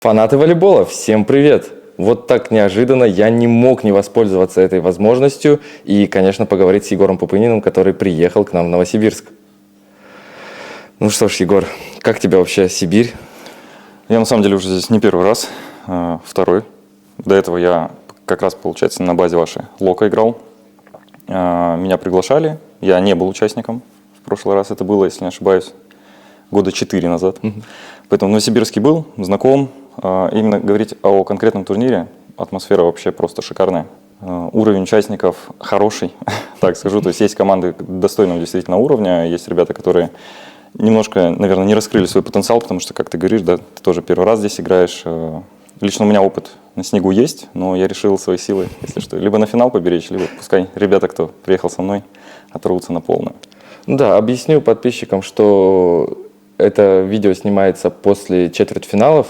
Фанаты волейбола, всем привет! Вот так неожиданно я не мог не воспользоваться этой возможностью и, конечно, поговорить с Егором Пупыниным, который приехал к нам в Новосибирск. Ну что ж, Егор, как тебе вообще Сибирь? Я на самом деле уже здесь не первый раз, второй. До этого я как раз, получается, на базе вашей Лока играл. Меня приглашали, я не был участником. В прошлый раз это было, если не ошибаюсь, года 4 назад. Поэтому в Новосибирске был, знаком. Именно говорить о конкретном турнире, атмосфера вообще просто шикарная. Уровень участников хороший, так скажу. То есть есть команды достойного действительно уровня, есть ребята, которые немножко, наверное, не раскрыли свой потенциал, потому что, как ты говоришь, да, ты тоже первый раз здесь играешь. Лично у меня опыт на снегу есть, но я решил свои силы, если что, либо на финал поберечь, либо пускай ребята, кто приехал со мной, оторвутся на полную. Да, объясню подписчикам, что это видео снимается после четвертьфиналов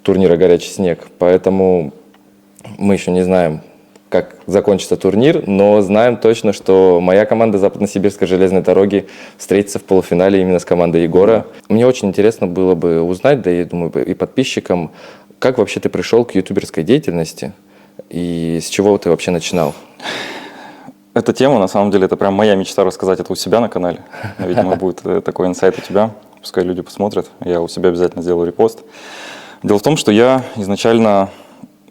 турнира «Горячий снег», поэтому мы еще не знаем, как закончится турнир, но знаем точно, что моя команда Западносибирской железной дороги встретится в полуфинале именно с командой Егора. Мне очень интересно было бы узнать, да я думаю, и подписчикам, как вообще ты пришел к ютуберской деятельности и с чего ты вообще начинал? Эта тема, на самом деле, это прям моя мечта рассказать это у себя на канале. Видимо, будет такой инсайт у тебя, пускай люди посмотрят, я у себя обязательно сделаю репост. Дело в том, что я изначально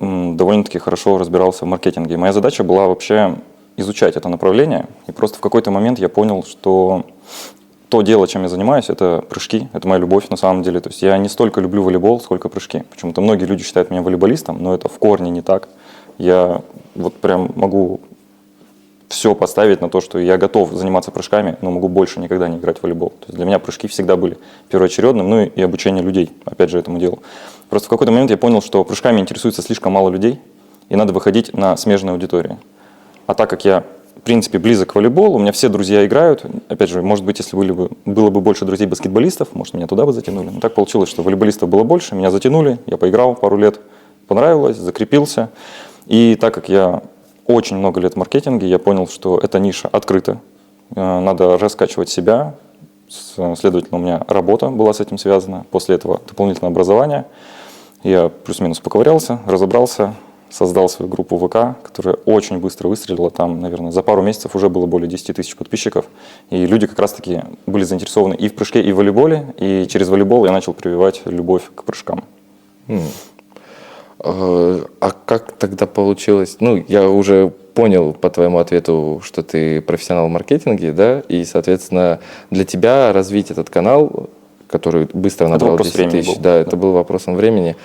довольно-таки хорошо разбирался в маркетинге. Моя задача была вообще изучать это направление. И просто в какой-то момент я понял, что то дело, чем я занимаюсь, это прыжки. Это моя любовь на самом деле. То есть я не столько люблю волейбол, сколько прыжки. Почему-то многие люди считают меня волейболистом, но это в корне не так. Я вот прям могу все поставить на то, что я готов заниматься прыжками, но могу больше никогда не играть в волейбол. То есть для меня прыжки всегда были первоочередным, ну и обучение людей, опять же, этому делу. Просто в какой-то момент я понял, что прыжками интересуется слишком мало людей, и надо выходить на смежные аудитории. А так как я, в принципе, близок к волейболу, у меня все друзья играют, опять же, может быть, если было бы больше друзей-баскетболистов, может, меня туда бы затянули. Но так получилось, что волейболистов было больше, меня затянули, я поиграл пару лет, понравилось, закрепился. И так как я очень много лет в маркетинге, я понял, что эта ниша открыта, надо раскачивать себя, следовательно, у меня работа была с этим связана, после этого дополнительное образование. Я плюс-минус поковырялся, разобрался, создал свою группу ВК, которая очень быстро выстрелила, там, наверное, за пару месяцев уже было более 10 тысяч подписчиков, и люди как раз-таки были заинтересованы и в прыжке, и в волейболе, и через волейбол я начал прививать любовь к прыжкам. А как тогда получилось? Ну, я уже понял по твоему ответу, что ты профессионал в маркетинге, да, и, соответственно, для тебя развить этот канал, который быстро набрал 10 тысяч, да, это был вопросом времени.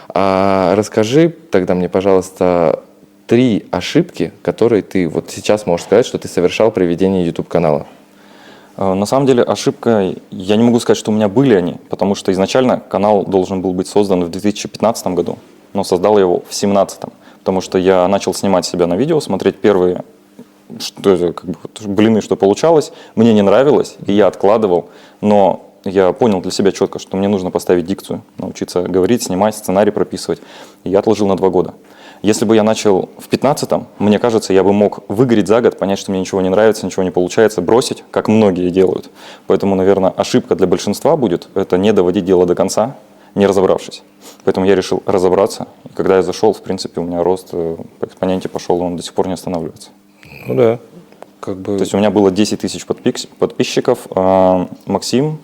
А расскажи тогда мне, пожалуйста, 3 ошибки, которые ты вот сейчас можешь сказать, что ты совершал при ведении YouTube-канала. На самом деле ошибка, я не могу сказать, что у меня были они, потому что изначально канал должен был быть создан в 2015 году. Но создал его в 2017, потому что я начал снимать себя на видео, смотреть первые блины, что получалось. Мне не нравилось, и я откладывал, но я понял для себя четко, что мне нужно поставить дикцию, научиться говорить, снимать, сценарий прописывать. И я отложил на 2 года. Если бы я начал в 2015, мне кажется, я бы мог выгореть за год, понять, что мне ничего не нравится, ничего не получается, бросить, как многие делают. Поэтому, наверное, ошибка для большинства будет – это не доводить дело до конца, не разобравшись. Поэтому я решил разобраться. И когда я зашел, в принципе, у меня рост по экспоненте пошел, он до сих пор не останавливается. Ну да, как бы... То есть у меня было 10 тысяч подписчиков. Максим,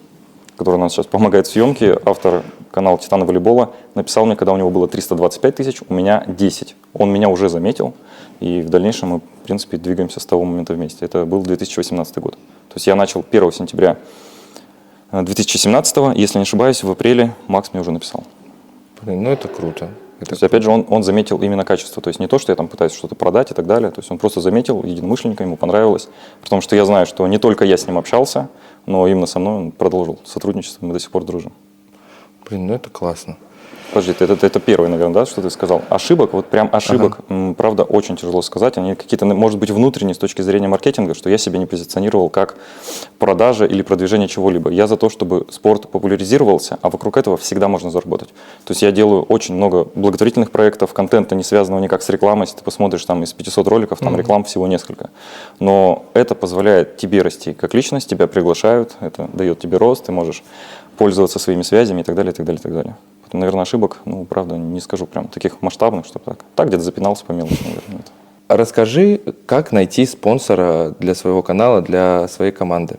который нам сейчас помогает в съемке, автор канала «Титаны волейбола», написал мне, когда у него было 325 тысяч, у меня 10. Он меня уже заметил, и в дальнейшем мы, в принципе, двигаемся с того момента вместе. Это был 2018 год. То есть я начал 1 сентября 2017, если не ошибаюсь, в апреле Макс мне уже написал. Блин, ну это круто. То есть, опять же, он заметил именно качество. То есть не то, что я там пытаюсь что-то продать и так далее. То есть он просто заметил единомышленника, ему понравилось. Потому что я знаю, что не только я с ним общался, но именно со мной он продолжил сотрудничество, мы до сих пор дружим. Блин, ну это классно. Подожди, это первый, наверное, да, что ты сказал? Ошибок, вот прям ошибок, правда, очень тяжело сказать. Они какие-то, может быть, внутренние с точки зрения маркетинга, что я себя не позиционировал как продажа или продвижение чего-либо. Я за то, чтобы спорт популяризировался, а вокруг этого всегда можно заработать. То есть я делаю очень много благотворительных проектов, контента, не связанного никак с рекламой. Если ты посмотришь, там из 500 роликов, там реклам всего несколько. Но это позволяет тебе расти как личность, тебя приглашают, это дает тебе рост, ты можешь пользоваться своими связями и так далее, и так далее, и так далее. наверное, ошибок, ну, правда, не скажу прям таких масштабных, чтобы так. Так где-то запинался по мелочи, наверное. Нет. Расскажи, как найти спонсора для своего канала, для своей команды.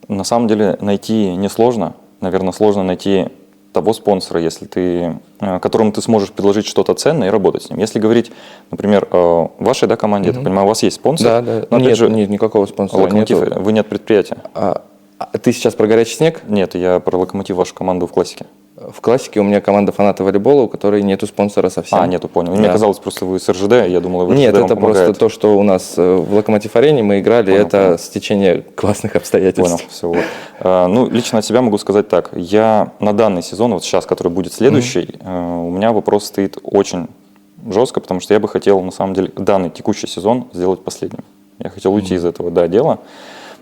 На самом деле найти несложно. Наверное, сложно найти того спонсора, если которому ты сможешь предложить что-то ценное и работать с ним. Если говорить, например, о вашей команде, я так понимаю, у вас есть спонсор. Да, да. Но, опять же, нет, никакого спонсора Локомотив, нету. вы нет предприятия. Ты сейчас про «Горячий снег»? Нет, я про Локомотив, вашу команду в классике. В классике у меня команда фанатов волейбола, у которой нету спонсора совсем. Нету, понял. Да. Мне казалось, просто вы с РЖД, я думал, вы Нет, РЖД вам это помогает. просто то, что у нас в «Локомотив-арене» мы играли, Понял, это понял. стечение классных обстоятельств. Понял, все. Вот. Ну, лично от себя могу сказать так. Я на данный сезон, вот сейчас, который будет следующий, у меня вопрос стоит очень жестко, потому что я бы хотел, на самом деле, данный текущий сезон сделать последним. Я хотел уйти из этого дела.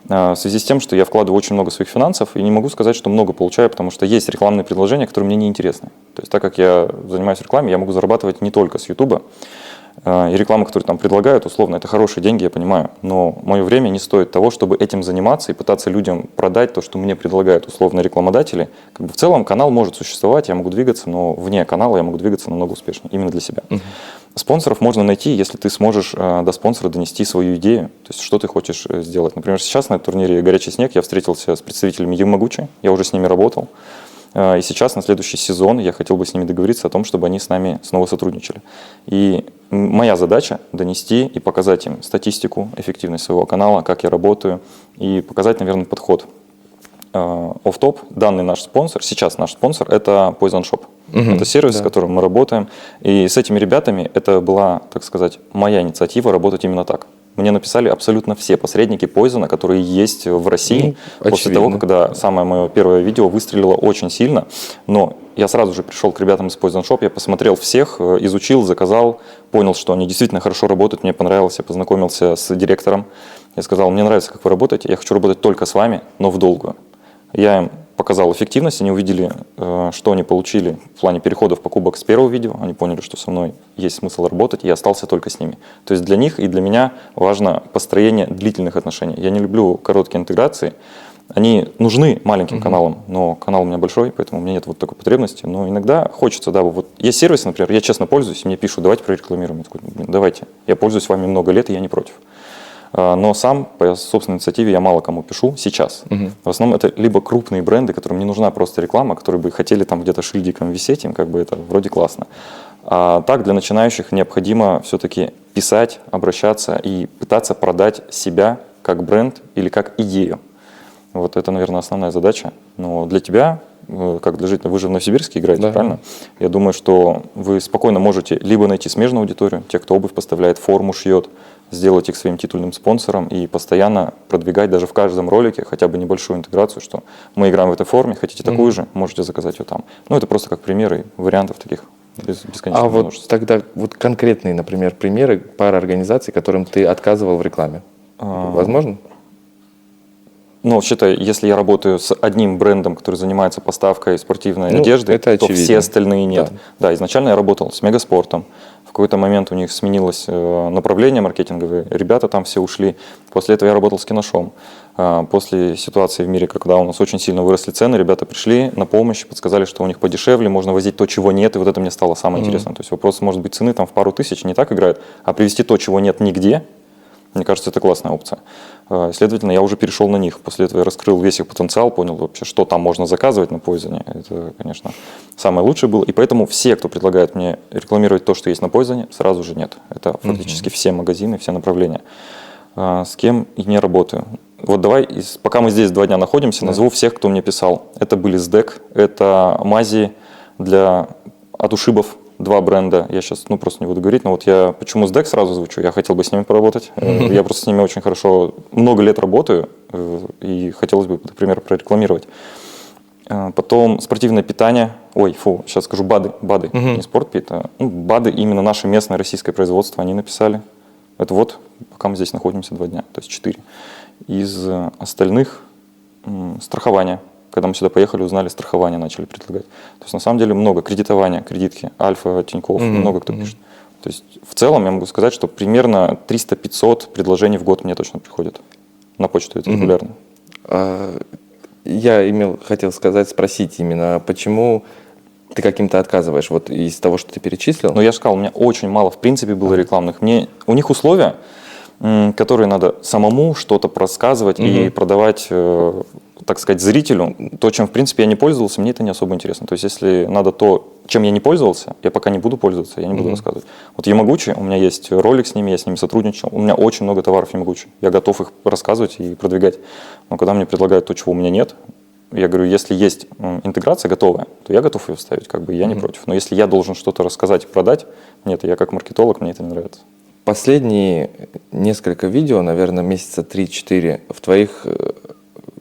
В связи с тем, что я вкладываю очень много своих финансов и не могу сказать, что много получаю, потому что есть рекламные предложения, которые мне не интересны. То есть так как я занимаюсь рекламой, я могу зарабатывать не только с Ютуба. И реклама, которую там предлагают, условно, это хорошие деньги, я понимаю, но мое время не стоит того, чтобы этим заниматься и пытаться людям продать то, что мне предлагают условно рекламодатели. Как бы в целом канал может существовать, я могу двигаться, но вне канала я могу двигаться намного успешнее, именно для себя. Спонсоров можно найти, если ты сможешь до спонсора донести свою идею, то есть что ты хочешь сделать. Например, сейчас на турнире «Горячий снег» я встретился с представителями Ямагучи, я уже с ними работал. И сейчас на следующий сезон я хотел бы с ними договориться о том, чтобы они с нами снова сотрудничали. И моя задача донести и показать им статистику, эффективность своего канала, как я работаю, и показать, наверное, подход. Офф-топ, данный наш спонсор, сейчас наш спонсор, это Poison Shop. Это сервис, с которым мы работаем. И с этими ребятами это была, так сказать, моя инициатива работать именно так. Мне написали абсолютно все посредники Poison, которые есть в России. После того, когда самое мое первое видео выстрелило очень сильно. Но я сразу же пришел к ребятам из Poison Shop, я посмотрел всех, изучил, заказал, понял, что они действительно хорошо работают, мне понравилось, я познакомился с директором. Я сказал, мне нравится, как вы работаете, я хочу работать только с вами, но в долгую. Я им показал эффективность, они увидели, что они получили в плане переходов покупок с первого видео, они поняли, что со мной есть смысл работать, и я остался только с ними. То есть для них и для меня важно построение длительных отношений. Я не люблю короткие интеграции, они нужны маленьким каналам, но канал у меня большой, поэтому у меня нет вот такой потребности. Но иногда хочется, да, вот есть сервисы, например, я честно пользуюсь, мне пишут, давайте прорекламируем. Я такой, давайте, я пользуюсь вами много лет, и я не против. Но сам по собственной инициативе я мало кому пишу сейчас. В основном это либо крупные бренды, которым не нужна просто реклама, которые бы хотели там где-то шильдиком висеть, им как бы это вроде классно. А так для начинающих необходимо все-таки писать, обращаться и пытаться продать себя как бренд или как идею. Вот это, наверное, основная задача. Но для тебя, как для жителя, вы же в Новосибирске играете, да, правильно? Я думаю, что вы спокойно можете либо найти смежную аудиторию, те, кто обувь поставляет, форму шьет, сделать их своим титульным спонсором и постоянно продвигать даже в каждом ролике хотя бы небольшую интеграцию, что мы играем в этой форме, хотите такую же, можете заказать ее там. Ну, это просто как примеры вариантов таких бесконечных множеств. Вот тогда вот конкретные, например, примеры пары организаций, которым ты отказывал в рекламе. Возможно? Ну, считай, если я работаю с одним брендом, который занимается поставкой спортивной одежды, то очевидно. все остальные нет. Да, изначально я работал с Мегаспортом. В какой-то момент у них сменилось направление маркетинговое, ребята там все ушли. После этого я работал с Киношом. После ситуации в мире, когда у нас очень сильно выросли цены, ребята пришли на помощь, подсказали, что у них подешевле, можно возить то, чего нет, и вот это мне стало самое интересное. То есть вопрос, может быть, цены там в пару тысяч не так играет, а привезти то, чего нет нигде. Мне кажется, это классная опция. Следовательно, я уже перешел на них. После этого я раскрыл весь их потенциал, понял вообще, что там можно заказывать на Poison. Это, конечно, самое лучшее было. И поэтому все, кто предлагает мне рекламировать то, что есть на Poison, сразу же нет. Это фактически все магазины, все направления. С кем и не работаю. Вот давай, пока мы здесь 2 дня находимся, назову всех, кто мне писал. Это были СДЭК, это мази от ушибов. 2 бренда, я сейчас просто не буду говорить, но вот я почему СДЭК сразу звучу, я хотел бы с ними поработать, я просто с ними очень хорошо, много лет работаю, и хотелось бы, например, прорекламировать. Потом спортивное питание, сейчас скажу БАДы, не спортпит, а БАДы именно наше местное российское производство, они написали. Это вот, пока мы здесь находимся 2 дня, то есть 4. Из остальных страхование. Когда мы сюда поехали, узнали, страхование начали предлагать. То есть на самом деле много. Кредитования, кредитки, Альфа, Тинькофф, много кто пишет. То есть в целом я могу сказать, что примерно 300-500 предложений в год мне точно приходят. На почту это регулярно. Я хотел спросить именно, почему ты каким-то отказываешь, вот из того, что ты перечислил? Но я же сказал, у меня очень мало, в принципе, было рекламных. У них условия, которые надо самому что-то рассказывать и продавать, так сказать, зрителю. То, чем, в принципе, я не пользовался, мне это не особо интересно. То есть, если надо то, чем я не пользовался, я пока не буду пользоваться, я не буду рассказывать. Вот Ямагучи, у меня есть ролик с ними, я с ними сотрудничал. У меня очень много товаров Ямагучи. Я готов их рассказывать и продвигать. Но когда мне предлагают то, чего у меня нет, я говорю, если есть интеграция готовая, то я готов ее вставить, как бы я не против. Но если я должен что-то рассказать и продать, нет, я как маркетолог, мне это не нравится. Последние несколько видео, наверное, месяца 3-4, в твоих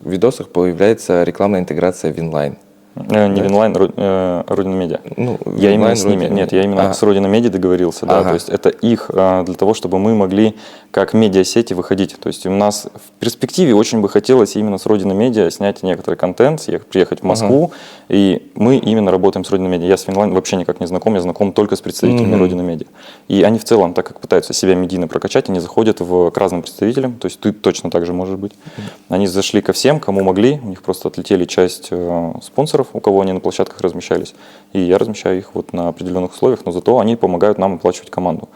видосах появляется рекламная интеграция в Винлайн. Не Винлайн, Родина Медиа. Ну, Я именно Винлайн, с ними, Родина. нет, я именно с Родина Медиа договорился, да, то есть это их для того, чтобы мы могли как медиасети выходить. То есть у нас в перспективе очень бы хотелось именно с Родина Медиа снять некоторый контент, приехать в Москву, и мы именно работаем с Родина Медиа. Я с Винлайн вообще никак не знаком, я знаком только с представителями Родина Медиа. И они в целом, так как пытаются себя медийно прокачать, они заходят к разным представителям, то есть ты точно так же можешь быть. Они зашли ко всем, кому могли, у них просто отлетели часть спонсоров, у кого они на площадках размещались, и я размещаю их вот на определенных условиях, но зато они помогают нам оплачивать команду.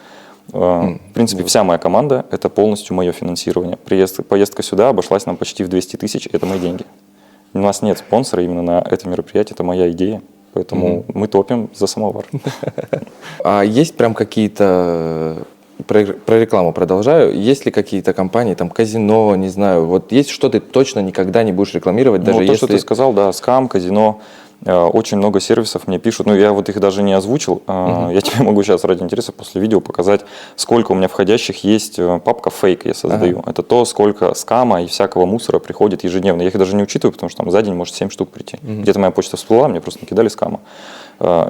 В принципе, вся моя команда – это полностью мое финансирование. Поездка сюда обошлась нам почти в 200 тысяч, это мои деньги. У нас нет спонсора именно на это мероприятие, это моя идея, поэтому мы топим за самовар. А есть прям какие-то, про рекламу продолжаю, есть ли какие-то компании, там, казино, не знаю, вот есть что ты точно никогда не будешь рекламировать, даже то, если… что ты сказал, да, скам, казино, очень много сервисов мне пишут, но я вот их даже не озвучил, я тебе могу сейчас ради интереса после видео показать, сколько у меня входящих есть, папка фейк я создаю, это то, сколько скама и всякого мусора приходит ежедневно, я их даже не учитываю, потому что там за день может 7 штук прийти, где-то моя почта всплыла, мне просто накидали скама,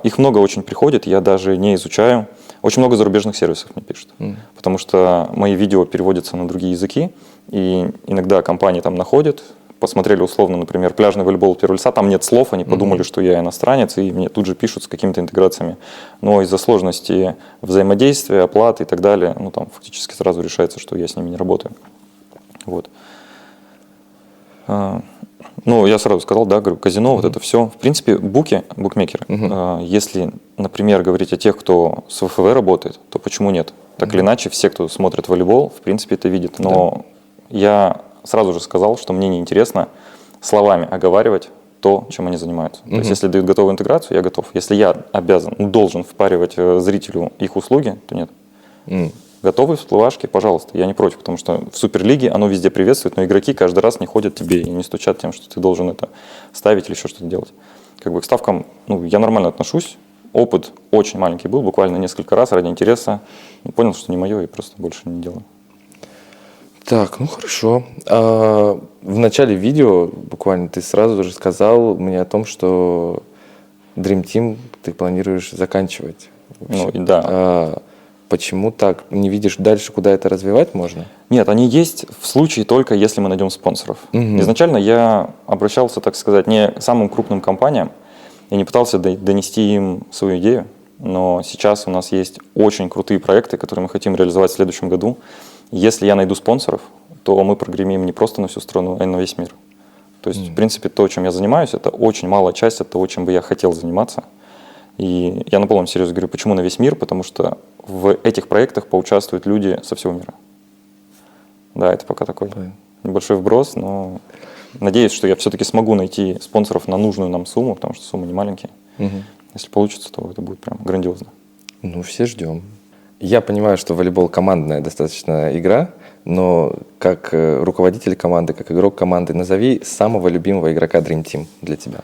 их много очень приходит, я даже не изучаю, очень много зарубежных сервисов мне пишут, потому что мои видео переводятся на другие языки, и иногда компании там находят, посмотрели условно, например, пляжный волейбол первого лица, там нет слов, они подумали, что я иностранец, и мне тут же пишут с какими-то интеграциями. Но из-за сложности взаимодействия, оплаты и так далее, ну там фактически сразу решается, что я с ними не работаю. Вот. Ну, я сразу сказал, да, говорю, казино, вот это все. В принципе, букмекеры, если, например, говорить о тех, кто с ВФВ работает, то почему нет? Так или иначе, все, кто смотрит волейбол, в принципе, это видят. Но я сразу же сказал, что мне неинтересно словами оговаривать то, чем они занимаются. То есть, если дают готовую интеграцию, я готов. Если я обязан, должен впаривать зрителю их услуги, то нет. Готовые всплывашки, пожалуйста, я не против, потому что в Суперлиге оно везде приветствует, но игроки каждый раз не ходят тебе и не стучат тем, что ты должен это ставить или еще что-то делать. Как бы к ставкам, ну, я нормально отношусь, опыт очень маленький был, буквально несколько раз ради интереса, понял, что не мое и просто больше не делаю. Так, ну хорошо. В начале видео буквально ты сразу же сказал мне о том, что Dream Team ты планируешь заканчивать. Ну, да. Почему так? Не видишь дальше, куда это развивать можно? Нет, они есть в случае только, если мы найдем спонсоров. Изначально я обращался, так сказать, не к самым крупным компаниям, я не пытался донести им свою идею, но сейчас у нас есть очень крутые проекты, которые мы хотим реализовать в следующем году. Если я найду спонсоров, то мы прогремим не просто на всю страну, а и на весь мир. То есть, в принципе, то, чем я занимаюсь, это очень малая часть от того, чем бы я хотел заниматься. И я на полном серьезе говорю, почему на весь мир? Потому что в этих проектах поучаствуют люди со всего мира. Да, это пока такой небольшой вброс, но надеюсь, что я все-таки смогу найти спонсоров на нужную нам сумму, потому что суммы не маленькие. Если получится, то это будет прям грандиозно. Ну, все ждем. Я понимаю, что волейбол командная достаточно игра, но как руководитель команды, как игрок команды, назови самого любимого игрока Dream Team для тебя.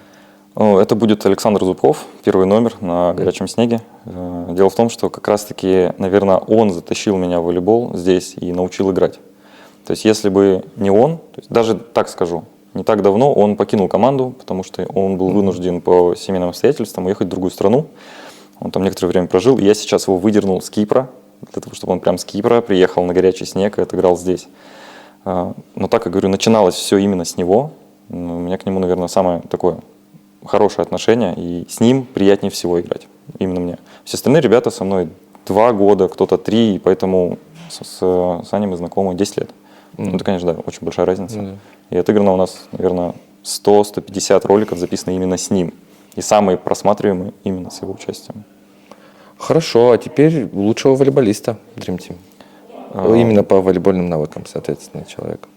Это будет Александр Зубков, первый номер на горячем снеге. Дело в том, что как раз-таки, наверное, он затащил меня в волейбол здесь и научил играть. То есть если бы не он, то есть даже так скажу, не так давно он покинул команду, потому что он был вынужден по семейным обстоятельствам уехать в другую страну. Он там некоторое время прожил, и я сейчас его выдернул с Кипра, для того, чтобы он прям с Кипра приехал на горячий снег и отыграл здесь. Но так, как говорю, начиналось все именно с него. У меня к нему, наверное, самое такое хорошее отношение, и с ним приятнее всего играть, именно мне. Все остальные ребята со мной 2 года, кто-то 3, и поэтому с Саней мы знакомы 10 лет. Ну, это, конечно, да, очень большая разница. И отыграно у нас, наверное, 100-150 роликов записано именно с ним. и самые просматриваемые именно с его участием. Хорошо, а теперь лучшего волейболиста Dream Team. Именно по волейбольным навыкам, соответственно, человек.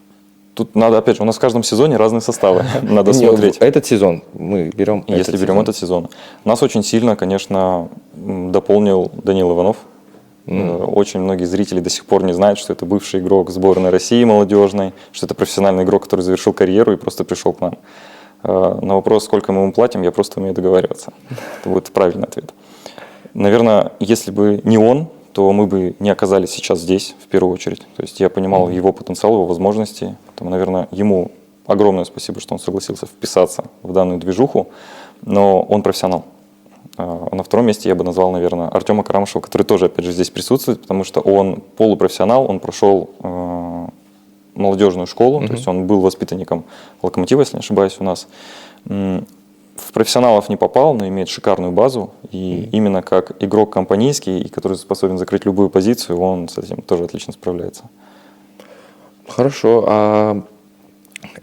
Тут надо, опять же, у нас в каждом сезоне разные составы, надо Не, смотреть. Этот сезон мы берем. Если берем этот сезон. Нас очень сильно, конечно, дополнил Данил Иванов. Очень многие зрители до сих пор не знают, что это бывший игрок сборной России молодежной, что это профессиональный игрок, который завершил карьеру и просто пришел к нам. На вопрос, сколько мы ему платим, я просто умею договариваться. Это будет правильный ответ. Наверное, если бы не он, то мы бы не оказались сейчас здесь, в первую очередь. То есть я понимал его потенциал, его возможности. Поэтому, наверное, ему огромное спасибо, что он согласился вписаться в данную движуху. Но он профессионал. На втором месте я бы назвал, наверное, Артема Карамышева, который тоже, опять же, здесь присутствует, потому что он полупрофессионал, он прошел молодежную школу, то есть он был воспитанником «Локомотива», если не ошибаюсь, у нас. В профессионалов не попал, но имеет шикарную базу, и именно как игрок компанейский, и который способен закрыть любую позицию, он с этим тоже отлично справляется. Хорошо, а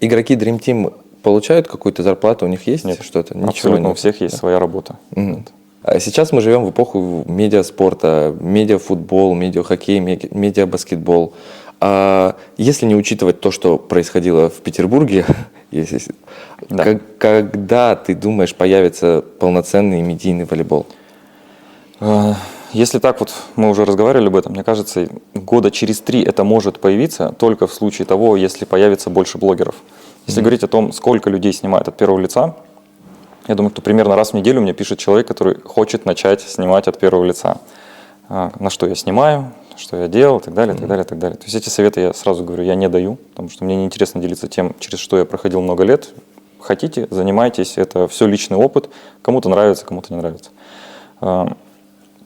игроки Dream Team получают какую-то зарплату, у них есть что-то? Ничего Абсолютно, нет. у всех есть своя работа. Вот. А сейчас мы живем в эпоху медиаспорта, медиафутбол, медиахоккей, медиабаскетбол. А если не учитывать то, что происходило в Петербурге, когда, ты думаешь, появится полноценный медийный волейбол? Если так вот, мы уже разговаривали об этом, мне кажется, года через 3 это может появиться только в случае того, если появится больше блогеров. Если говорить о том, сколько людей снимают от первого лица, я думаю, что примерно раз в неделю мне пишет человек, который хочет начать снимать от первого лица. На что я снимаю, что я делал, и так далее, и так далее, и так далее. То есть эти советы, я сразу говорю, я не даю, потому что мне неинтересно делиться тем, через что я проходил много лет. Хотите, занимайтесь, это все личный опыт, кому-то нравится, кому-то не нравится.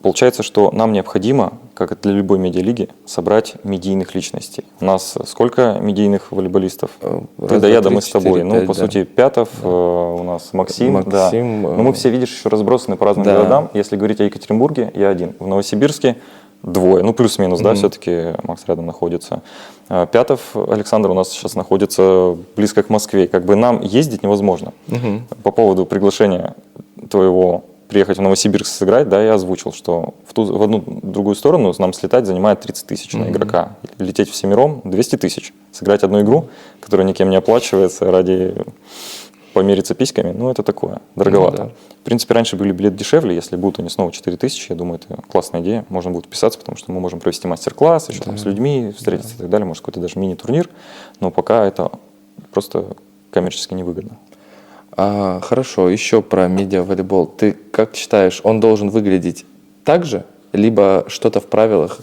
Получается, что нам необходимо, как и для любой медиалиги, собрать медийных личностей. У нас сколько медийных волейболистов? Ты, Даяда, мы с тобой. 4, 5, по сути, Пятов, у нас Максим. Да. Но мы все, видишь, еще разбросаны по разным городам. Если говорить о Екатеринбурге, я один. В Новосибирске двое, плюс-минус, да, все-таки Макс рядом находится. Пятов Александр у нас сейчас находится близко к Москве. Как бы нам ездить невозможно. По поводу приглашения твоего приехать в Новосибирск сыграть, да, я озвучил, что в одну другую сторону нам слетать занимает 30 тысяч на игрока. Лететь всемиром 200 тысяч. Сыграть одну игру, которая никем не оплачивается ради помериться письками, это такое, дороговато. В принципе, раньше были билеты дешевле, если будут они снова 4 тысячи, я думаю, это классная идея, можно будет вписаться, потому что мы можем провести мастер-класс, еще там с людьми встретиться и так далее, может какой-то даже мини-турнир, но пока это просто коммерчески невыгодно. Хорошо, еще про медиаволейбол. Ты как считаешь, он должен выглядеть так же, либо что-то в правилах,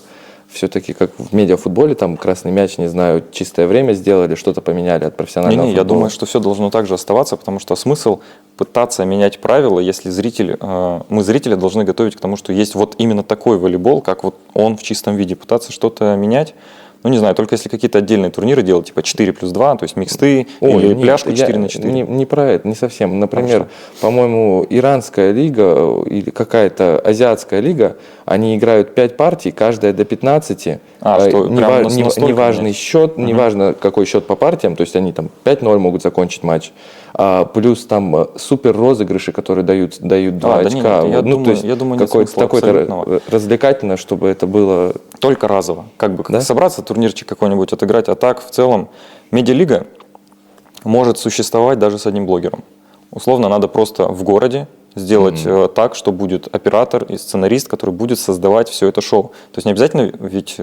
все-таки как в медиафутболе, там красный мяч, не знаю, чистое время сделали, что-то поменяли от профессионального футбола? Я думаю, что все должно так же оставаться, потому что смысл пытаться менять правила, если мы зрители должны готовить к тому, что есть вот именно такой волейбол, как вот он в чистом виде, пытаться что-то менять. Не знаю, только если какие-то отдельные турниры делать, типа 4+2, то есть миксты, или пляжку 4×4. Не про это, не совсем. Например, по-моему, иранская лига или какая-то азиатская лига, они играют 5 партий, каждая до 15. Неважный счет, неважно какой счет по партиям, то есть они там 5-0 могут закончить матч. Плюс там супер розыгрыши, которые дают 2 очка. Я думаю, какое-то развлекательно, чтобы это было... Только разово. Как бы собраться, турнирчик какой-нибудь отыграть, а так в целом медиалига может существовать даже с одним блогером. Условно, надо просто в городе сделать так, что будет оператор и сценарист, который будет создавать все это шоу. То есть не обязательно ведь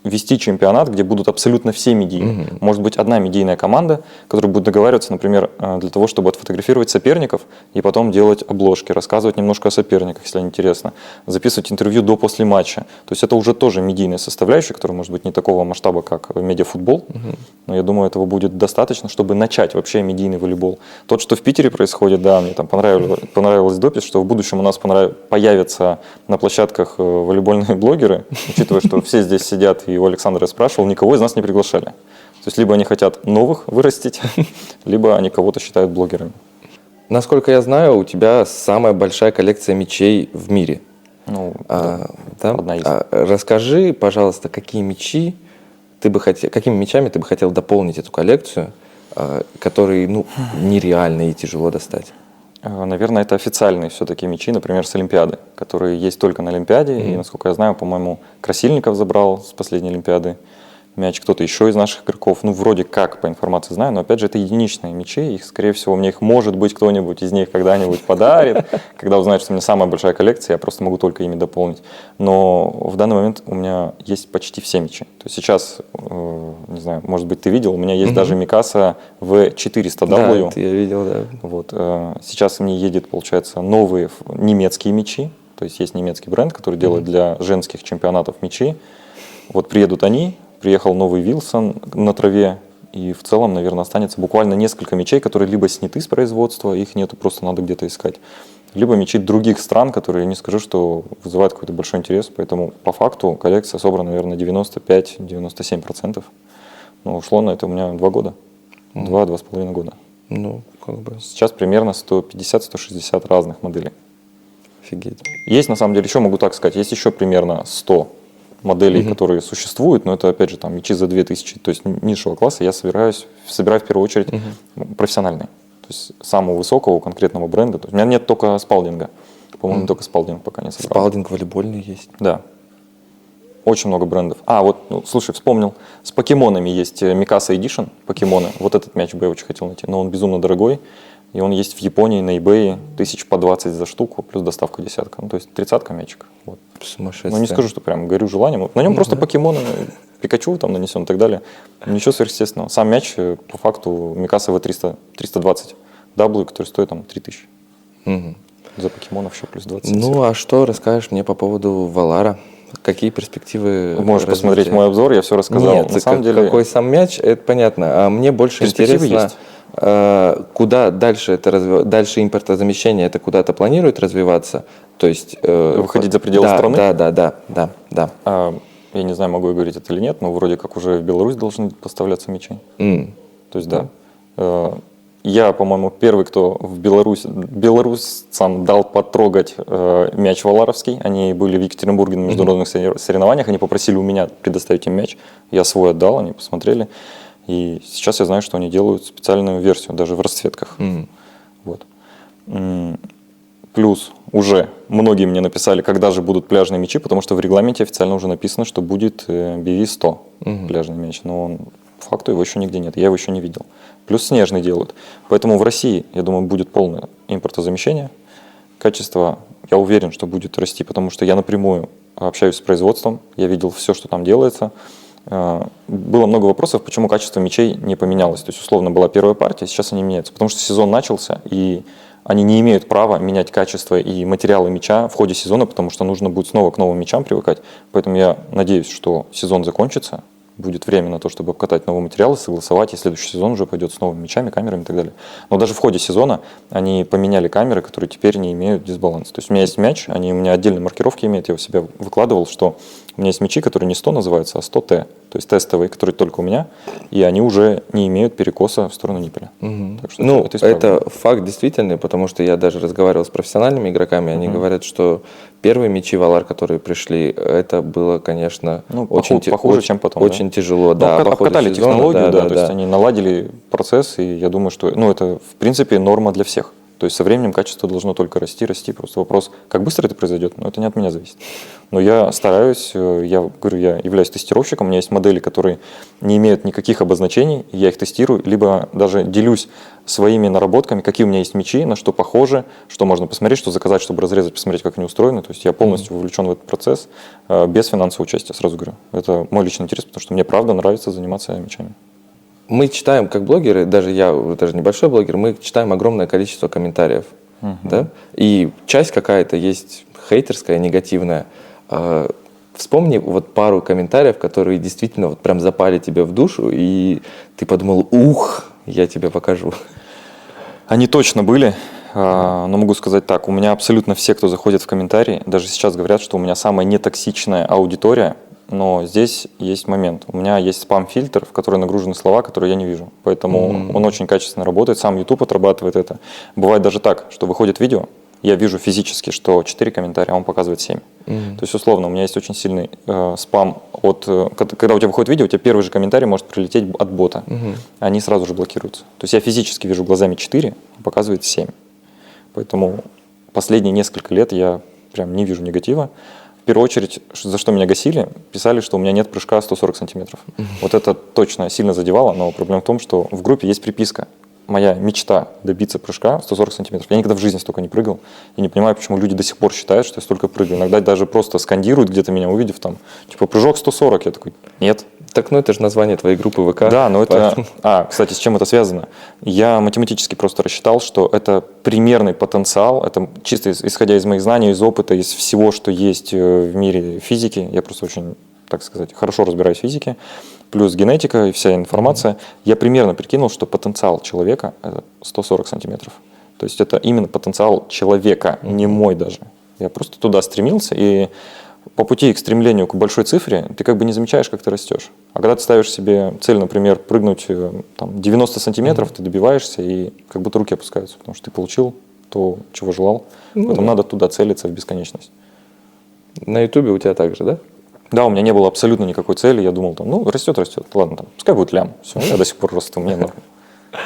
вести чемпионат, где будут абсолютно все медийные. Может быть, одна медийная команда, которая будет договариваться, например, для того, чтобы отфотографировать соперников и потом делать обложки, рассказывать немножко о соперниках, если интересно, записывать интервью до-после матча. То есть это уже тоже медийная составляющая, которая может быть не такого масштаба, как медиафутбол, но я думаю, этого будет достаточно, чтобы начать вообще медийный волейбол. Тот, что в Питере происходит, да, мне там понравилось допись, что в будущем у нас появятся на площадках волейбольные блогеры, учитывая, что все здесь сидят и у Александра я спрашивал, никого из нас не приглашали. То есть либо они хотят новых вырастить, либо они кого-то считают блогерами. Насколько я знаю, у тебя самая большая коллекция мячей в мире. Одна из. Расскажи, пожалуйста, какими мячами ты бы хотел дополнить эту коллекцию, которые нереально и тяжело достать? Наверное, это официальные все-таки мячи, например, с Олимпиады, которые есть только на Олимпиаде. И, насколько я знаю, по-моему, Красильников забрал с последней Олимпиады мяч, кто-то еще из наших игроков. Ну, вроде как, по информации знаю, но, опять же, это единичные мячи. Их, скорее всего, мне их, может быть, кто-нибудь из них когда-нибудь подарит. Когда узнает, что у меня самая большая коллекция, я просто могу только ими дополнить. Но в данный момент у меня есть почти все мячи. То есть сейчас, не знаю, может быть, ты видел, у меня есть даже Микаса V400W. Да, это я видел, да. Вот. Сейчас мне едет, получается, новые немецкие мячи. То есть немецкий бренд, который делает для женских чемпионатов мячи. Вот приедут они, приехал новый Вилсон на траве, и в целом, наверное, останется буквально несколько мячей, которые либо сняты с производства, их нету, просто надо где-то искать, либо мячи других стран, которые, не скажу, что вызывают какой-то большой интерес, поэтому по факту коллекция собрана, наверное, 95-97%. Но ушло на это у меня 2 года, 2-2,5 года. Ну, как бы, Сейчас примерно 150-160 разных моделей. офигеть. Есть, на самом деле, еще могу так сказать, есть еще примерно 100 моделей, которые существуют, но это, опять же, там мячи за 2000, то есть низшего класса, я собираю в первую очередь профессиональные, то есть самого высокого конкретного бренда. То есть у меня нет только Спалдинга, по-моему, только Спалдинг пока не собрал. Спалдинг волейбольный есть. Да. Очень много брендов. Вот, слушай, вспомнил, с покемонами есть Микаса Edition, покемоны. Вот этот мяч бы я очень хотел найти, но он безумно дорогой. И он есть в Японии на eBay 1000 за штуку, плюс доставка 10. Ну, то есть 30 мячик. Вот. Сумасшествие. Ну, не скажу, что прям горю желанием. На нем просто покемоны, Пикачу там нанесен и так далее. Ничего сверхъестественного. Сам мяч, по факту, Микаса V320W, который стоит там 3000. За покемонов еще плюс 20. Ну, а что расскажешь мне по поводу Валара? Какие перспективы? Можешь посмотреть мой обзор, я все рассказал. Нет, на самом деле, какой сам мяч, это понятно. А мне больше перспективы интересно, есть. куда дальше это дальше импортозамещение это куда-то планирует развиваться? То есть Выходить за пределы страны? Да. Я не знаю, могу я говорить это или нет, но вроде как уже в Беларусь должны поставляться мячи. То есть да. Я, по-моему, первый, кто в белорусцам дал потрогать мяч валаровский. Они были в Екатеринбурге на международных соревнованиях, они попросили у меня предоставить им мяч. Я свой отдал, они посмотрели. И сейчас я знаю, что они делают специальную версию, даже в расцветках. Вот. Плюс уже многие мне написали, когда же будут пляжные мячи, потому что в регламенте официально уже написано, что будет BV100 пляжный мяч. Но по факту его еще нигде нет, я его еще не видел. Плюс снежный делают. Поэтому в России, я думаю, будет полное импортозамещение. Качество, я уверен, что будет расти, потому что я напрямую общаюсь с производством, я видел все, что там делается. Было много вопросов, почему качество мячей не поменялось. То есть, условно, была первая партия, сейчас они меняются. Потому что сезон начался, и они не имеют права менять качество и материалы мяча в ходе сезона, потому что нужно будет снова к новым мячам привыкать. Поэтому я надеюсь, что сезон закончится, будет время на то, чтобы обкатать новые материалы, согласовать, и следующий сезон уже пойдет с новыми мячами, камерами и так далее. Но даже в ходе сезона они поменяли камеры, которые теперь не имеют дисбаланса. То есть у меня есть мяч, они у меня отдельные маркировки имеют, я у себя выкладывал, что у меня есть мячи, которые не 100 называются, а 100Т, то есть тестовые, которые только у меня, и они уже не имеют перекоса в сторону ниппеля. Так что это факт действительный, потому что я даже разговаривал с профессиональными игроками, они говорят, что первые мячи Валар, которые пришли, это было, конечно, очень похуже, чем потом. Очень тяжело, да. Обкатали технологию, то есть они наладили процесс, и я думаю, что это в принципе норма для всех. То есть со временем качество должно только расти. Просто вопрос, как быстро это произойдет, но это не от меня зависит. Но я стараюсь, я говорю, я являюсь тестировщиком, у меня есть модели, которые не имеют никаких обозначений, я их тестирую, либо даже делюсь своими наработками, какие у меня есть мячи, на что похожи, что можно посмотреть, что заказать, чтобы разрезать, посмотреть, как они устроены. То есть я полностью вовлечен в этот процесс, без финансового участия, сразу говорю. Это мой личный интерес, потому что мне правда нравится заниматься мячами. Мы читаем, как блогеры, даже я, даже небольшой блогер, мы читаем огромное количество комментариев, да? И часть какая-то есть хейтерская, негативная. Вспомни вот пару комментариев, которые действительно вот прям запали тебе в душу, и ты подумал, я тебе покажу. Они точно были, но могу сказать так, у меня абсолютно все, кто заходит в комментарии, даже сейчас говорят, что у меня самая нетоксичная аудитория. Но здесь есть момент. У меня есть спам-фильтр, в который нагружены слова, которые я не вижу. Поэтому он очень качественно работает. Сам YouTube отрабатывает это. Бывает даже так, что выходит видео, я вижу физически, что 4 комментария, а он показывает 7. То есть, условно, у меня есть очень сильный спам когда у тебя выходит видео, у тебя первый же комментарий может прилететь от бота. Они сразу же блокируются. То есть я физически вижу глазами 4, а показывает 7. Поэтому последние несколько лет я прям не вижу негатива. В первую очередь, за что меня гасили, писали, что у меня нет прыжка 140 сантиметров. Вот это точно сильно задевало, но проблема в том, что в группе есть приписка. Моя мечта добиться прыжка 140 сантиметров. Я никогда в жизни столько не прыгал. И не понимаю, почему люди до сих пор считают, что я столько прыгаю. Иногда даже просто скандируют, где-то меня увидев, там, типа, прыжок 140. Я такой, нет. Так, ну это же название твоей группы ВК. Да, но это... Кстати, с чем это связано? Я математически просто рассчитал, что это примерный потенциал, это чисто исходя из моих знаний, из опыта, из всего, что есть в мире физики. Я просто очень, так сказать, хорошо разбираюсь в физике. Плюс генетика и вся информация. Я примерно прикинул, что потенциал человека – это 140 сантиметров. То есть это именно потенциал человека, не мой даже. Я просто туда стремился, и по пути к стремлению к большой цифре ты как бы не замечаешь, как ты растешь. А когда ты ставишь себе цель, например, прыгнуть там, 90 сантиметров, ты добиваешься, и как будто руки опускаются, потому что ты получил то, чего желал. Поэтому надо туда целиться в бесконечность. На Ютубе у тебя так же, да? Да, у меня не было абсолютно никакой цели. Я думал, там, ну, растет. Ладно, там, пускай будет лям. Все, я до сих пор расту. Мне норм.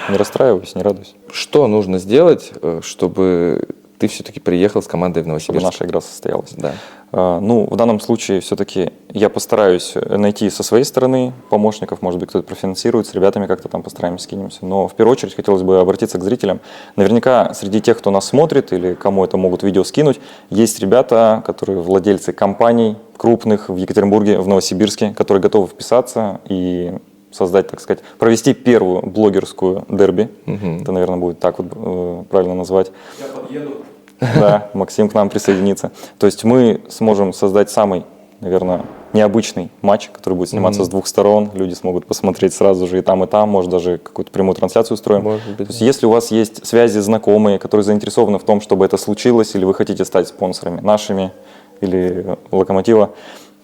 Не расстраиваюсь, не радуюсь. Что нужно сделать, чтобы ты все-таки приехал с командой в Чтобы Новосибирск? наша игра состоялась. Да. Ну, в данном случае все-таки я постараюсь найти со своей стороны помощников, может быть, кто-то профинансирует, с ребятами как-то там постараемся, скинемся. Но в первую очередь хотелось бы обратиться к зрителям. Наверняка среди тех, кто нас смотрит или кому это могут видео скинуть, есть ребята, которые владельцы компаний крупных в Екатеринбурге, в Новосибирске, которые готовы вписаться и создать, так сказать, провести первую блогерскую дерби. Это, наверное, будет так вот правильно назвать. Я подъеду. Да, Максим к нам присоединится. То есть мы сможем создать самый, наверное, необычный матч, который будет сниматься с двух сторон. Люди смогут посмотреть сразу же и там, может, даже какую-то прямую трансляцию устроим. Может быть, То есть если у вас есть связи, знакомые, которые заинтересованы в том, чтобы это случилось, или вы хотите стать спонсорами нашими или Локомотива,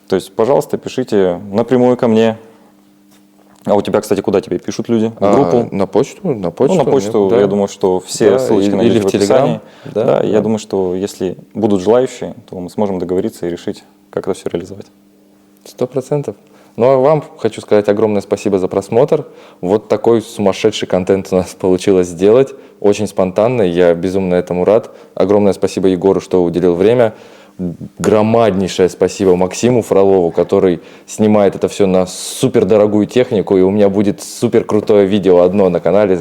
то есть, пожалуйста, пишите напрямую ко мне. А у тебя, кстати, куда тебе пишут люди? В группу? На почту. Ну, на почту, да. Я думаю, что все Да, ссылочки или найдете в в описании. Телеграм. Да, Я думаю, что если будут желающие, то мы сможем договориться и решить, как это все реализовать. 100%. Ну а вам хочу сказать огромное спасибо за просмотр. Вот такой сумасшедший контент у нас получилось сделать. Очень спонтанно, я безумно этому рад. Огромное спасибо Егору, что уделил время. Громаднейшее спасибо Максиму Фролову, который снимает это все на супердорогую технику, и у меня будет супер крутое видео одно на канале.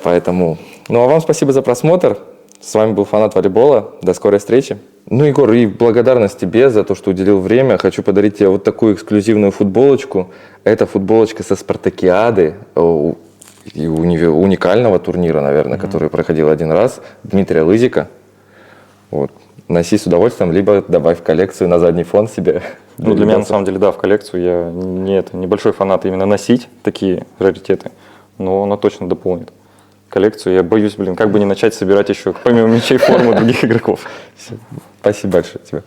Поэтому, ну а вам спасибо за просмотр. С вами был фанат волейбола. До скорой встречи. Ну, Егор, и благодарность тебе за то, что уделил время. Хочу подарить тебе вот такую эксклюзивную футболочку. Это футболочка со Спартакиады, и уникального турнира, наверное, который проходил один раз, Дмитрия Лызика. Вот. Носи с удовольствием, либо добавь в коллекцию на задний фон себе. Ну, для меня, на самом деле, да, в коллекцию я небольшой фанат именно носить такие раритеты, но она точно дополнит коллекцию. Я боюсь, как бы не начать собирать еще, помимо мячей, форму других игроков. Спасибо большое тебе.